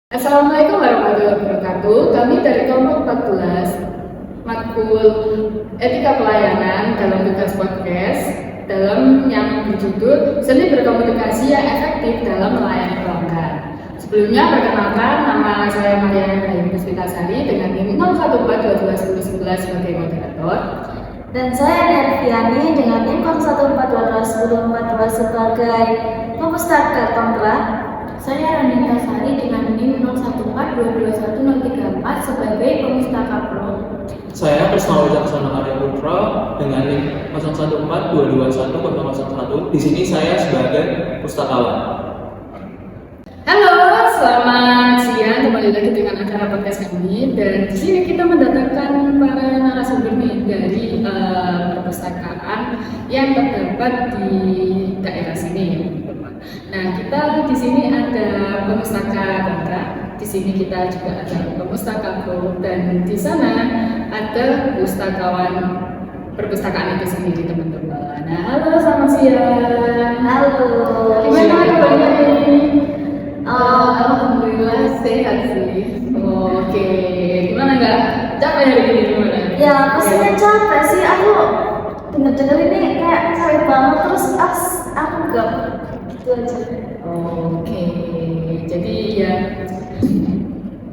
Assalamualaikum warahmatullahi wabarakatuh. Kami dari kelompok 14 matkul Etika Pelayanan dalam tugas podcast dalam yang berjudul Seni Berkomunikasi yang Efektif dalam Melayani Pelanggan. Sebelumnya perkenalkan, nama saya Maria Ibrahim Puspitasari dengan NIM 01422111 sebagai moderator. Dan saya Nerviani dengan NIM 01421042 sebagai pemustaka kontrak. Saya Ranita Sari dengan NIM 01422134 sebagai pemustaka pro. Saya Krisna Wijaksana Arya Putra dengan NIM 0142210001. Di sini saya sebagai pustakawan. Halo, selamat siang. Kembali lagi dengan acara podcast kami. Dan di sini kita mendatangkan para narasumber nih dari perpustakaan yang terdapat di daerah sini. Nah, kita di sini ada pemustaka kontrak. Di sini kita juga ada pemustaka pro, dan di sana ada pustakawan perpustakaan itu sendiri, teman-teman. Nah, halo, selamat siang. Halo. Gimana kabarnya ini? Alhamdulillah sehat sih. Oke, gimana nggak capek hari ini gimana? Ya, pastinya capek sih. Aku denger ini kayak capek banget, terus aku gak gitu aja. Oke, jadi ya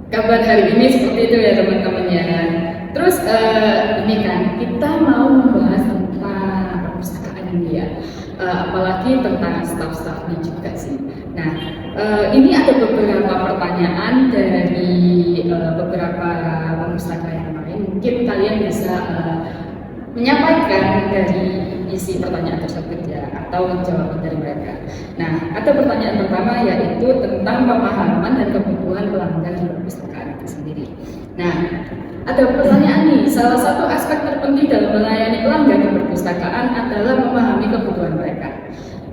kabar hari ini seperti itu ya teman-teman ya. Terus ini kan kita mau membahas tentang perpustakaan ini ya, apalagi tentang staff-staffnya juga sih. Nah, ini ada beberapa pertanyaan dari beberapa pemustaka yang lain. Mungkin kalian bisa menyampaikan dari isi pertanyaan tersebut ya, atau jawaban dari mereka. Nah, ada pertanyaan pertama yaitu tentang pemahaman dan kebutuhan pelanggan di perpustakaan itu sendiri. Nah, ada pertanyaan nih, salah satu aspek terpenting dalam melayani pelanggan di perpustakaan adalah memahami kebutuhan mereka.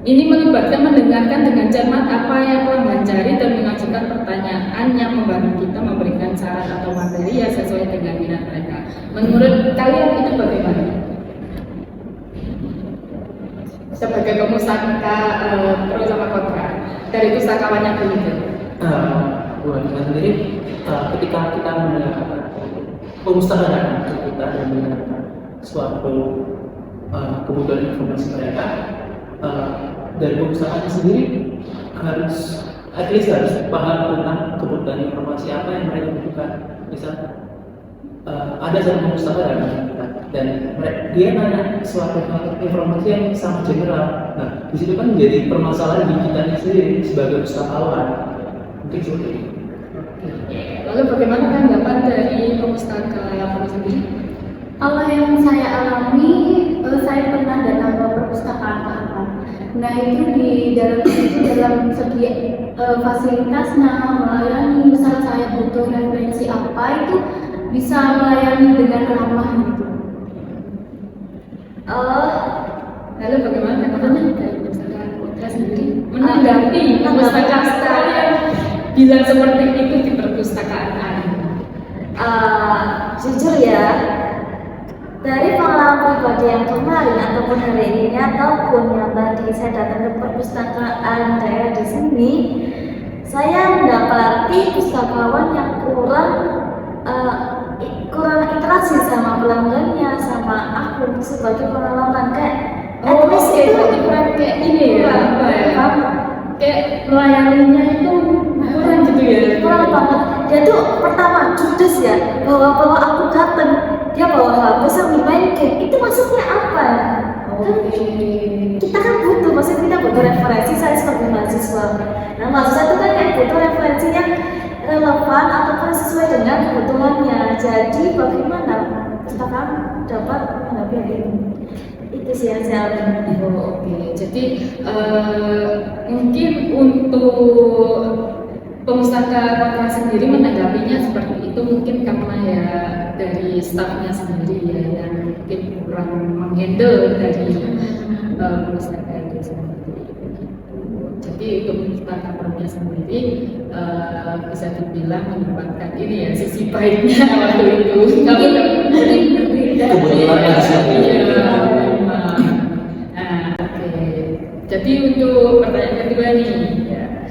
Ini melibatkan mendengarkan dengan cermat apa yang pelanggan cari dan mengajukan pertanyaan yang membantu kita memberikan saran atau materi yang sesuai dengan minat mereka. Menurut kalian itu bagaimana? Sebagai pemustaka pro sama kontra dari pustakawannya dulu. Buat kita sendiri, ketika kita mendengarkan pemustakaan kita dan mendengarkan suatu kebutuhan informasi mereka, dari pemustakaan sendiri harus at least harus paham tentang kebutuhan informasi apa yang mereka butuhkan. Misal ada satu pemustaka dan dia nanya suatu informasi yang sangat general. Nah, di situ kan menjadi permasalahan di kita sendiri sebagai pustakawan. Mungkin seperti itu. Lalu bagaimana tanggapan dari pemustaka sendiri? Kalau yang saya alami, saya pernah datang ke perpustakaan apa. Nah, itu di dalam segi fasilitasnya melayani, misal saya butuh referensi apa itu bisa melayani dengan ramah gitu. Lalu bagaimana tanggapannya dari pustaka kontra sendiri menanggapi pustaka yang bilang seperti itu di perpustakaan Anda? Jujur ya, dari pengalaman pribadi yang kemarin ataupun hari ini ataupun yang tadi saya datang ke perpustakaan daerah di sini, saya mendapati pustakawan yang kurang interaksi sama pelanggannya, sama aku sebagai pengalaman kayak Itu kurang kayak ini ya, apa ya? Kayak melayaninya itu kurang gitu ya? kurang banget. Dia tuh pertama judes ya, bawa aku datang, dia bawa HP sambil main game. Itu maksudnya apa? Kita kan butuh, maksudnya kita butuh referensi. Saya sebagai mahasiswa, nah maksud saya itu kan kayak butuh referensi yang relevan ataupun sesuai dengan kebutuhannya. Jadi bagaimana perpustakaan dapat menghadapi hal ini? Itu sih yang saya alami. Oke. Jadi mungkin untuk pemustaka kontra sendiri menanggapinya seperti itu mungkin karena ya dari stafnya sendiri ya yang mungkin kurang menghandle dari pemustaka itu sendiri. Jadi untuk pemustaka kontra sendiri bisa dibilang menyebabkan ini ya sisi baiknya waktu itu. Kamu mungkin berbeda. Kebetulan Jadi untuk pertanyaan kedua nih, ya.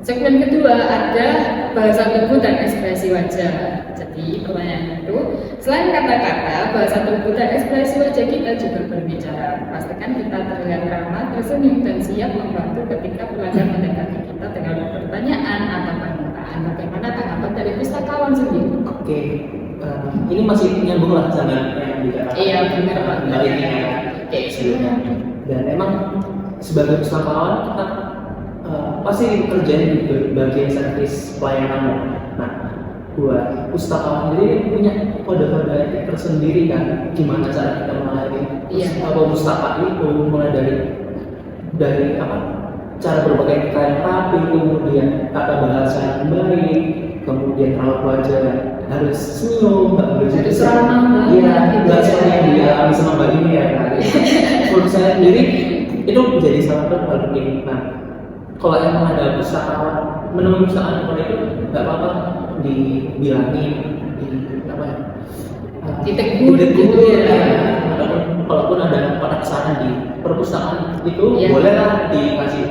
Segmen kedua ada bahasa tubuh dan ekspresi wajah. Jadi pertanyaannya itu, selain kata-kata, bahasa tubuh dan ekspresi wajah kita juga berbicara. Pastikan kita terlihat ramah, tersenyum, dan siap membantu ketika pelanggan mendekati kita dengan pertanyaan atau permintaan. Bagaimana tanggapan dari pustakawan sendiri? Oke, ini masih nyambung lah sama yang dikatakan. Iya, benar Pak. Oke, dan emang sebagai pustakawan kita pasti kerjanya di bagian servis pelayanan. Nah, buat pustakawan sendiri punya kode-kode etik tersendiri kan, gimana cara kita melayani pustaka itu, mulai dari apa, cara berpakaian kita yang rapi, kemudian tata bahasa yang baik, kemudian raut wajah harus senyum, harus ramah, iya, nggak seperti yang dialami sama Mbak ini ya kan. Menurut saya sendiri itu menjadi salah satu hal penting. Nah, kalau emang ada pustakawan menemui pustakaan itu nggak apa-apa dibilangin, apa ya, ditegur gitu ya. Walaupun ada penasaran di perpustakaan itu ya, bolehlah dikasih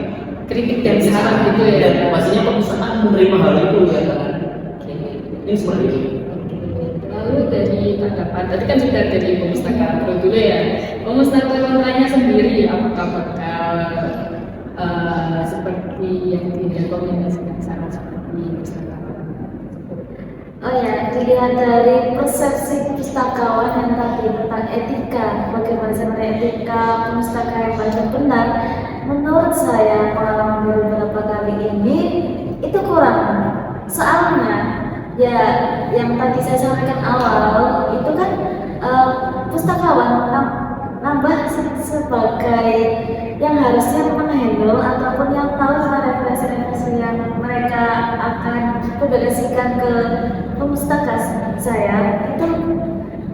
kritik dan saran gitu ya. Dan pastinya perpustakaan menerima hal itu ya kan. Ini seperti itu. Lalu dari tanggapan tadi kan sudah dari perpustakaan pro dulu ya. Perpustakaan lainnya sendiri apakah bakal seperti yang direkomendasikan saran seperti pustakawan? Oh ya, dilihat dari persepsi pustakawan yang tadi tentang etika, bagaimana sebenarnya etika pustaka yang baik dan benar, menurut saya pengalaman beberapa kali ini itu kurang. Soalnya ya yang tadi saya sampaikan awal itu kan pustakawan nambah sebagai yang harusnya menghandle ataupun yang tahu referensi-referensi yang mereka akan publikasikan ke pemustaka saya itu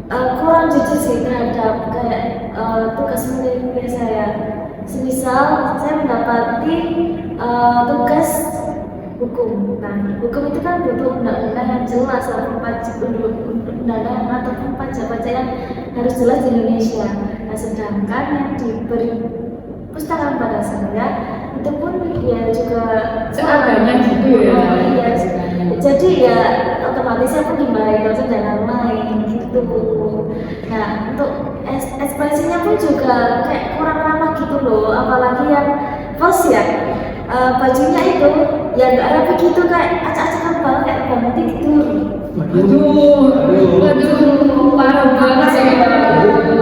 kurang jujur sih terhadap kayak tugas meneliti saya. Semisal saya mendapati tugas hukum. Nah, hukum itu kan butuh undang-undang yang jelas, undang-undang ataupun pajak-pajak yang harus jelas di Indonesia. Nah, sedangkan yang diberi pustakaan pada saya itu pun ya juga seadanya gitu ya. Iya. Jadi ya otomatis saya pun dibayar dosen dan lain-lain gitu. Nah, untuk ekspresinya pun juga kayak kurang ramah gitu loh, apalagi yang first ya. Bajunya itu ya nggak rapi gitu, kayak acak-acakan banget kayak banget tidur. Waduh, parah banget sih.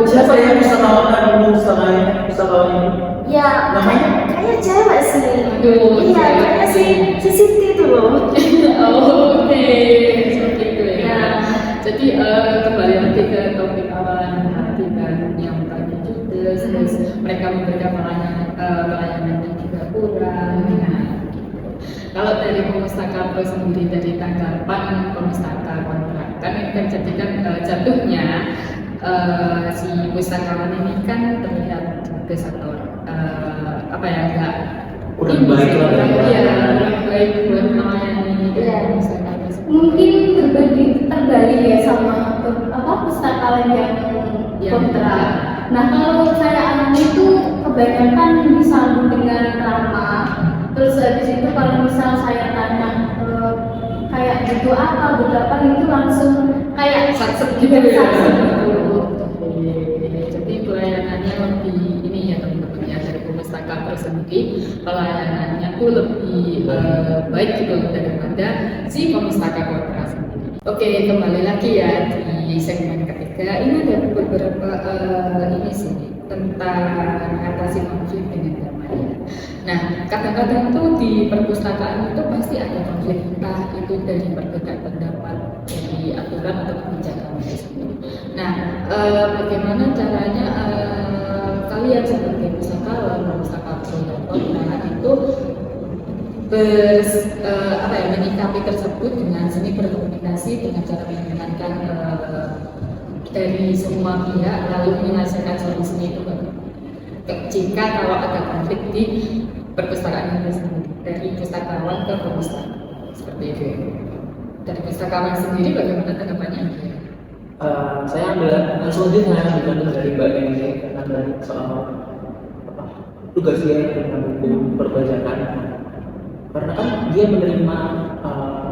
Siapa yang bisa tawarkan pustakawan ini? Ya, namanya? kayak cewek sih. Aduh, iya, kayaknya si Siti itu loh. Oke, seperti itu ya. Jadi kembali lagi ke topik awal tadi kan, yang tadi juga terus mereka memberikan pelayanan yang juga kurang. Nah, kalau dari pemustaka sendiri, dari tanggapan pemustaka kan ini kan jadikan jatuhnya si pustakawan ini kan terlihat juga atau apa ya, enggak kurang baik lah ya, kurang baik buat melayani pustakawan. Mungkin terbalik ya sama pustakawan yang kontra. Nah, kalau saya alami itu kebanyakan disambung dengan ramah. Terus habis itu kalau misal saya tanya kayak butuh apa itu langsung kayak satset gitu ya. Jadi pelayanannya lebih ini ya teman-teman ya, dari pemustaka sendiri pelayanannya tuh lebih baik gitu daripada si pemustaka kontra sendiri. Oke, kembali lagi ya di segmen ketiga. Ini ada beberapa ini sih tentang mengatasi konflik dengan damai. Nah, kadang-kadang tuh di perpustakaan itu pasti ada konflik, entah itu dari perbedaan pendapat, dari aturan atau kebijakan sendiri. Nah, bagaimana caranya kalian sebagai pustakawan, pustaka itu menyikapi tersebut dengan seni berkomunikasi dengan cara mendengarkan dari semua pihak lalu menyelesaikan solusinya itu jika kalau ada konflik di perpustakaan itu sendiri, dari pustakawan ke perpustakaan seperti itu. Dari pustakawan sendiri bagaimana tanggapannya? Saya ambil langsung aja, saya ambil dari Mbak Eni karena dari soal tugas dia dengan hukum perpajakan. karena kan dia menerima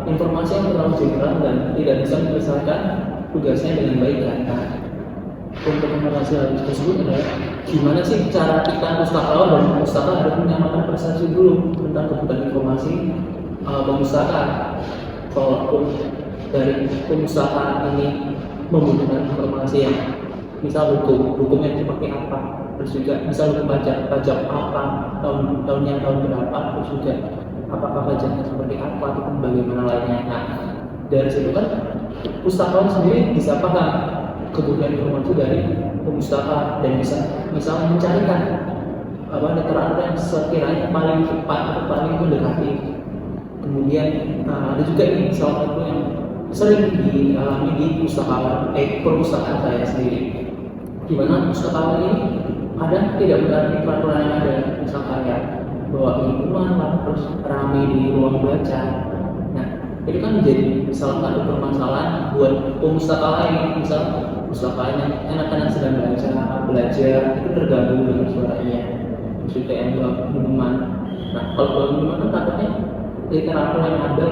informasi yang terlalu general dan tidak bisa menyelesaikan tugasnya dengan baik kan. Nah, untuk mengatasi hal tersebut adalah gimana sih cara kita pustakawan dan pustaka harus menyamakan persepsi dulu tentang kebutuhan informasi perpustakaan. Kalaupun dari perpustakaan ini membutuhkan informasi yang misal hukum yang seperti apa, terus juga misal hukum pajak apa, tahunnya tahun berapa, terus juga apakah pajaknya seperti apa, itu bagaimana lainnya. Nah, dari situ kan pustakawan sendiri bisa paham kebutuhan informasi dari perpustakaan dan bisa misalnya mencarikan literatur yang sekiranya paling tepat atau paling mendekati. Kemudian ada juga ini salah satu yang sering dialami di perpustakaan saya sendiri, di mana pustakawan ini kadang tidak berarti peraturan yang ada, misalkan ya bawa lingkungan lah, terus rame di ruang baca. Nah, itu kan menjadi salah satu permasalahan buat pustakawan ini. Misal pustakawan anak-anak sedang belajar itu terganggu dengan suaranya, terus juga yang bawa minuman. Nah, kalau bawa minuman kan takutnya literatur yang ada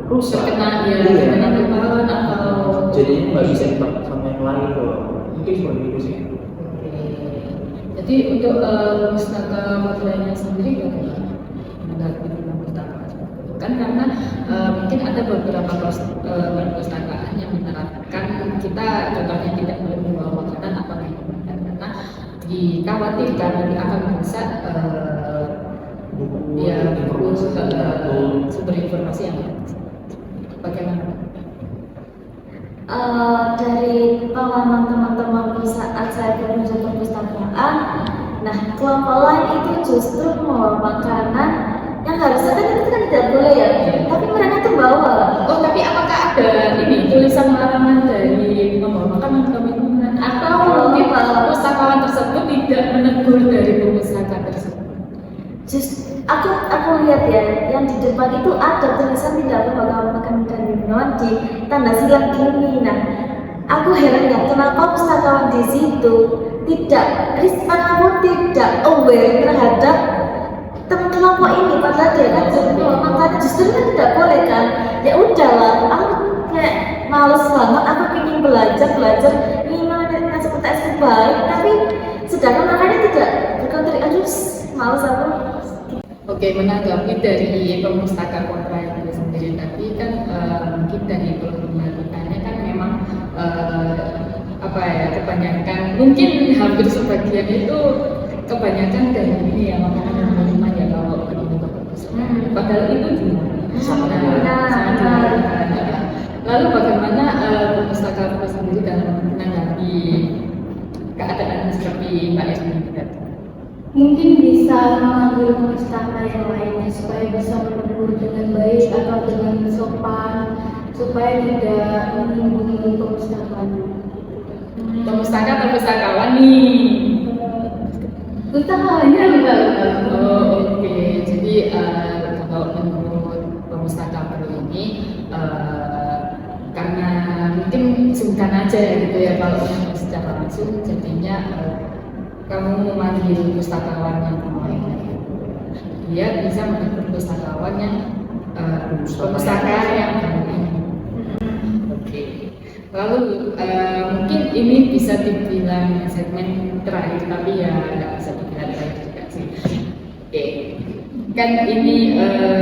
rusak, terkena kepala atau jadi nggak bisa dipakai sama yang lain tuh. Mungkin seperti itu sih. Jadi untuk pustaka materialnya sendiri bagaimana menghadapi pustaka kan, karena mungkin ada beberapa perpustakaan yang menerapkan kita contohnya tidak boleh membawa makanan atau minuman karena dikhawatirkan nanti akan merusak sumber informasi yang bagaimana? Dari pengalaman teman-teman saat saya berkunjung ke perpustakaan, nah kelompok lain itu justru membawa makanan yang harusnya kan itu kan tidak boleh ya, tapi mereka tuh bawa. Oh, tapi apakah ada ini tulisan larangan dari membawa makanan atau minuman, atau mungkin pustakawan tersebut tidak menegur dari pustaka tersebut? Aku lihat ya, yang di depan itu ada tulisan tidak boleh makan dan minuman di tanda silang gini. Nah, aku heran ya, kenapa pustakawan di situ tidak aware terhadap teman kelompok ini, padahal dia kan makanya justru kan tidak boleh kan. Ya udahlah, aku kayak males banget, aku ingin belajar ingin ngasih PTS baik, tapi sedangkan makanya tidak berkontribusi, males aku. Oke, menanggapi dari pemustaka kontra itu sendiri tadi kan mungkin dari problematanya kan memang kebanyakan mungkin hampir sebagian itu kebanyakan dari ini ya makanan dan minuman ya kalau pergi ke perpustakaan. Padahal itu sangat dilarang. Lalu bagaimana pemustaka itu sendiri dalam menanggapi keadaan seperti Mbak Esmi tadi? Mungkin bisa mengambil pustaka yang lainnya supaya bisa menegur dengan baik atau dengan sopan supaya tidak menyinggung perpustakaan. Pemustaka atau pustakawan nih? Pustakawannya enggak. Oh, oke. Jadi kalau menurut pemustaka baru ini karena mungkin sungkan aja gitu ya kalau secara langsung jadinya kamu memanggil pustakawan yang lain, dia bisa menegur pustakawan yang pustaka yang ini. Oke. Lalu mungkin ini bisa dibilang segmen terakhir, tapi ya nggak bisa dibilang terakhir juga sih. Oke. Kan ini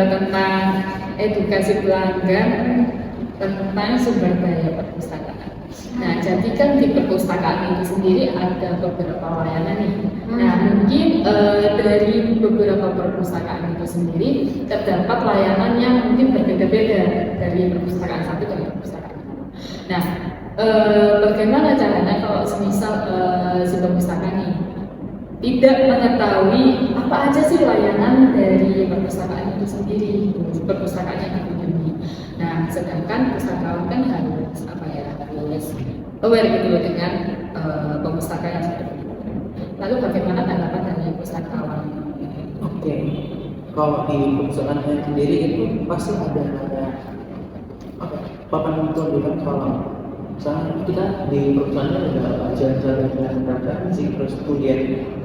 tentang edukasi pelanggan tentang sumber daya perpustakaan. Nah, jadi kan di perpustakaan itu sendiri ada beberapa layanan nih. Nah, mungkin dari beberapa perpustakaan itu sendiri terdapat layanan yang mungkin berbeda-beda dari perpustakaan satu ke perpustakaan lain. Nah, bagaimana caranya kalau semisal si perpustakaan ini tidak mengetahui apa aja sih layanan dari perpustakaan itu sendiri, perpustakaan yang dikunjungi. Nah, sedangkan pustakawan kan harus harus aware gitu dengan perpustakaan yang seperti itu. Lalu bagaimana tanggapan dari pustakawan? Oke, kalau di perpustakaan saya sendiri itu pasti ada papan tuntutan kalau misalnya kita di perusahaan ada jalan-jalan referensi, terus kemudian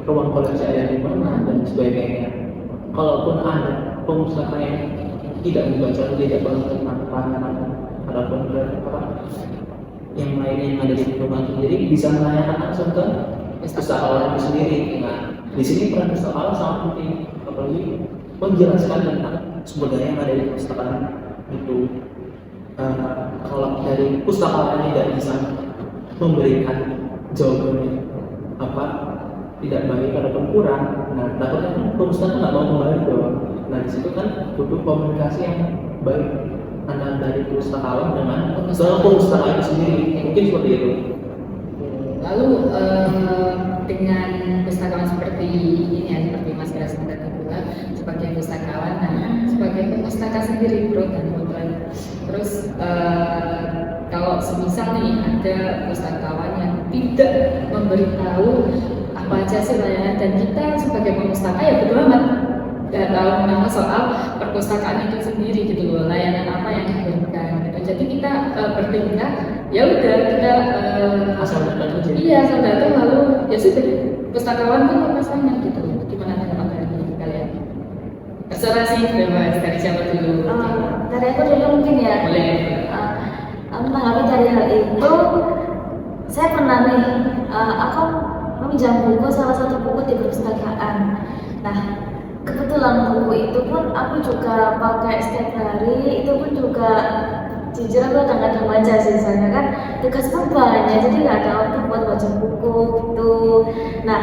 ruang koleksi ada di mana dan sebagainya. Kalaupun ada pengusaha yang tidak membaca, tidak berpengalaman ataupun yang lainnya yang ada di lingkungan sendiri bisa menanyakan langsung ke pustakawan itu sendiri. Nah, di sini peran pustakawan sangat penting, apalagi menjelaskan tentang sumber daya yang ada di perpustakaan itu. Kalau dari pustakawan tidak bisa memberikan jawabannya tidak baik ataupun kurang, nah takutnya perpustakaan nggak mau kembali dong. Nah di situ kan butuh komunikasi yang baik antara dari pustakawan dengan perpustakaan itu sendiri, mungkin seperti itu. Lalu dengan pustakawan seperti ini ya, seperti Mas Grasen tadi bilang sebagai pustakawan, nah sebagai pustaka sendiri pro dan kontra. Terus kalau semisal nih ada pustakawan yang tidak memberitahu apa aja sih layanan, dan kita sebagai pemustaka ya betul amat nggak tahu nama soal perpustakaan itu sendiri gitu loh, layanan apa yang diberikan gitu. Jadi kita bertindak ya udah kita asal datang aja. Iya, asal datang lalu ya sudah pustakawan pun pasangan gitu. Gimana tanggapan dari kalian? Terserah sih, bebas dari siapa dulu. Dari aku dulu mungkin ya. Boleh. Menanggapi dari hal itu, saya pernah nih, aku meminjam buku, salah satu buku di perpustakaan. Nah, kebetulan buku itu pun aku juga pakai setiap hari, itu pun juga jujur aku kadang-kadang baca sih, soalnya kan tugas pun banyak, jadi nggak ada waktu buat baca buku gitu. Nah,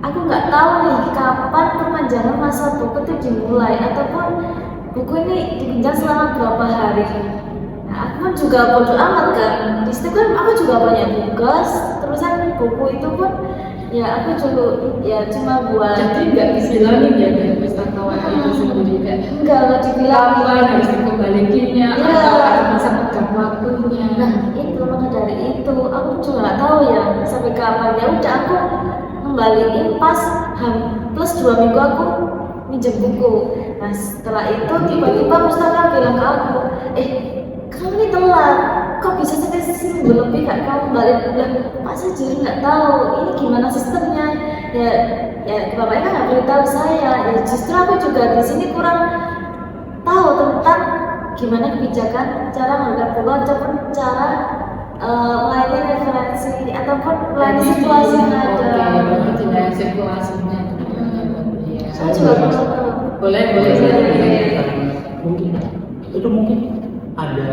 aku nggak tahu nih kapan perpanjangan masa buku itu dimulai, ataupun buku ini dipinjam selama berapa hari. Nah, aku kan juga bodo amat kan, di situ kan aku juga banyak tugas, terusan buku itu pun ya aku cuma buat. Jadi nggak dibilangin ya dari pustakawan itu sendiri kan? Enggak dibilang kapan harus dikembalikannya atau ada masa pegang waktunya. Nah itu maka dari itu aku juga nggak tahu ya sampai kapan. Ya udah aku kembaliin pas plus 2 minggu aku minjem buku. Nah setelah itu tiba-tiba pustaka bilang ke aku, kamu ini telat, kok bisa sampai seminggu lebih gak kamu balik? Bilang, Pak saya jadi nggak tahu ini gimana sistemnya. Ya bapaknya kan nggak beritahu saya. Ya justru aku juga di sini kurang tahu tentang gimana kebijakan cara menganggap buku ataupun cara melayani referensi ataupun melayani situasi yang ada. Oke, tidak situasinya. Saya juga kurang tahu. Boleh. Mungkin ada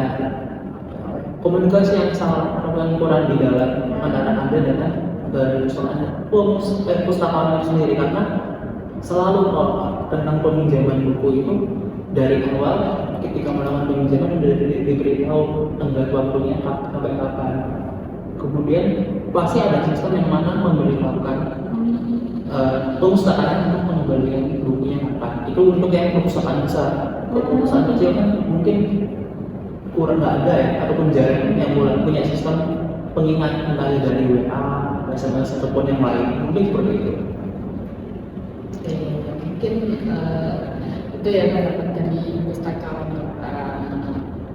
komunikasi yang sangat kurang di dalam antara Anda dengan pustakawan itu sendiri, karena selalu tentang peminjaman buku itu dari awal ketika melakukan peminjaman sudah diberitahu tenggat waktunya sampai kapan. Kemudian pasti ada sistem yang mana memberitahukan perpustakaan untuk mengembalikan bukunya kapan. Itu untuk yang perpustakaan besar. Perpustakaan kecil kan mungkin kurang nggak ada ya, ataupun jarang yang mulai punya sistem pengingat entah dari WA, SMS ataupun yang lain, mungkin seperti itu. Mungkin itu ya harapan dari pustakawan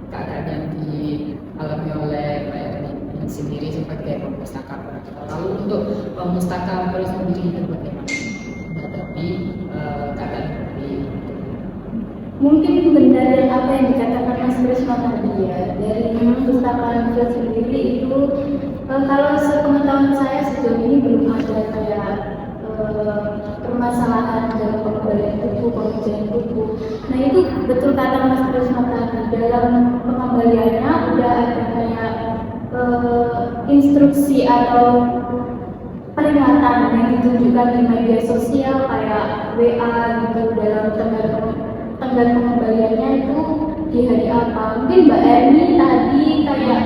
keadaan yang dialami oleh Pak Erwin sendiri sebagai pemustaka. Lalu untuk pemustaka sendiri itu bagaimana menghadapi keadaan seperti itu? Mungkin benar yang apa yang dikatakan Mas Krisma tadi ya, dari perpustakaan itu sendiri itu kalau sepengetahuan saya sejauh ini belum ada kayak permasalahan dalam pengembalian buku, pengerjaan buku. Nah itu betul kata Mas Krisma tadi, dalam pengembaliannya udah ada kayak instruksi atau peringatan yang ditunjukkan di media sosial kayak WA gitu dalam tenggat pengembaliannya itu di hari apa. Mungkin Mbak Erni tadi kayak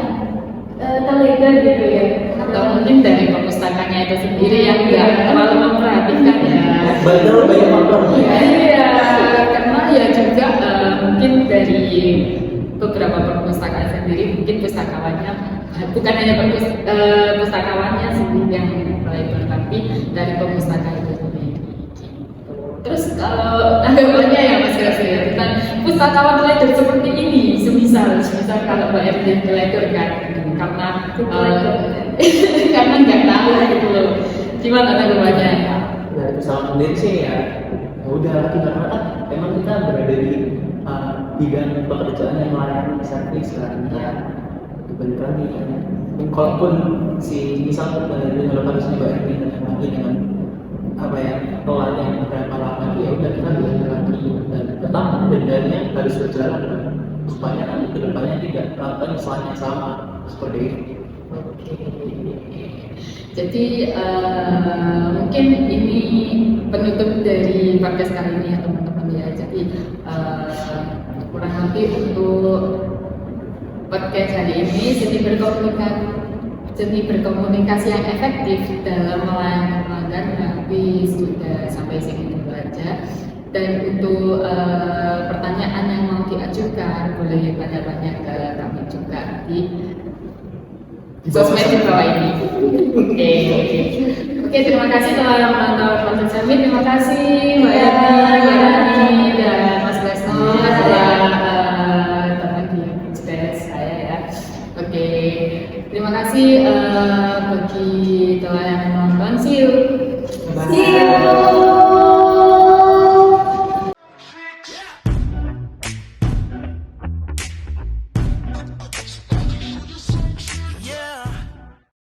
telega gitu ya, atau mungkin dari perpustakanya itu sendiri yang nggak terlalu memperhatikan ya. Banyak faktor. Iya, karena ya juga mungkin dari beberapa perpustakaan sendiri mungkin pustakawannya bukan hanya pustakawannya sendiri yang melebar, tapi dari perpustakaan itu sendiri. Terus kalau tanggapannya ya Mas Grasen ya tentang pustakawan leader seperti ini, semisal kalau Mbak Erwin leader kan karena nggak tahu gitu loh, gimana tanggapannya? Dari pesawat sendiri sih ya udah kita kan memang kita berada di bidang pekerjaan yang melayani servis kan ya balik lagi kan. Kalaupun si misal dengan lokalisnya banyak lagi dengan apa ya kelar yang berapa lama ya udah kita belajar lagi dan tetap dendanya harus berjalan kan supaya nanti kedepannya tidak melakukan kesalahan yang sama seperti itu. Oke. Jadi mungkin ini penutup dari podcast kali ini ya teman-teman ya. Jadi kurang lebih untuk podcast hari ini seni berkomunikasi yang efektif dalam melayani pelanggan habis sudah sampai sini dulu aja. Dan untuk pertanyaan yang mau diajukan boleh tanya-tanya ke kami juga di sosmed di bawah ini. Oke, terima kasih telah menonton proses kami. Terima kasih Mbak Yani dan Mas Lesno telah teman di podcast saya ya. Oke, terima kasih bagi telah yang menonton. See you. See you.